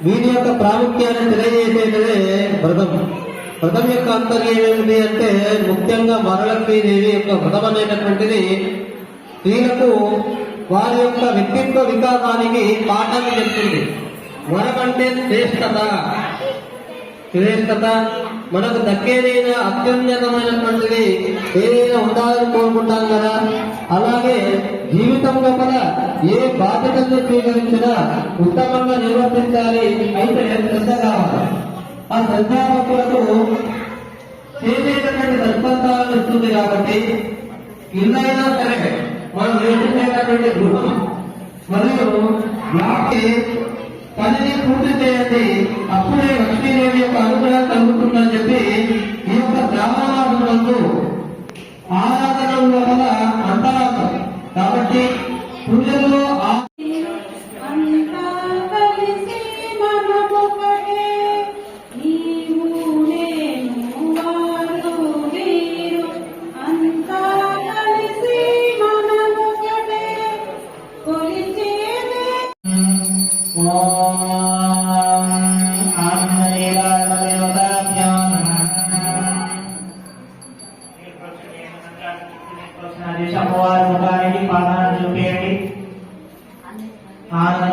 వీరి యొక్క ప్రాముఖ్యాన్ని తెలియజేసేదే వ్రతం. వ్రతం యొక్క అంతర్యం ఏమిటి అంటే ముఖ్యంగా వరలక్ష్మీదేవి యొక్క వ్రతం అనేటటువంటిది స్త్రీలకు వారి యొక్క వ్యక్తిత్వ వికాసానికి పాఠాన్ని చెప్తుంది. వరం అంటే శ్రేష్టత మనకు దక్కేదైనా అత్యున్నతమైనటువంటిది ఏదైనా ఉండాలని కోరుకుంటాం కదా. అలాగే జీవితం లోపల ఏ బాధ్యతలను స్వీకరించినా ఉత్తమంగా నిర్వర్తించాలి. అయితే శ్రద్ధ కావాలి. ఆ శ్రద్ధాభక్తులకు చేసేటటువంటి సత్ఫలితాలను ఇస్తుంది. కాబట్టి ఇల్లైనా సరే మనం నివసించేటటువంటి గృహం మరియు పనిని పూర్తి చేయండి, అప్పుడే లక్ష్మీదేవి యొక్క అనుగ్రహం కలుగుతుందని చెప్పి ఈ యొక్క బ్రాహ్మణాదులందు ఆరాధన వల్ల అంతరార్థం. కాబట్టి పూజల్లో అమ్మవారి ముఖానికి పాదాన్ని చూపేయండి. ఆనంద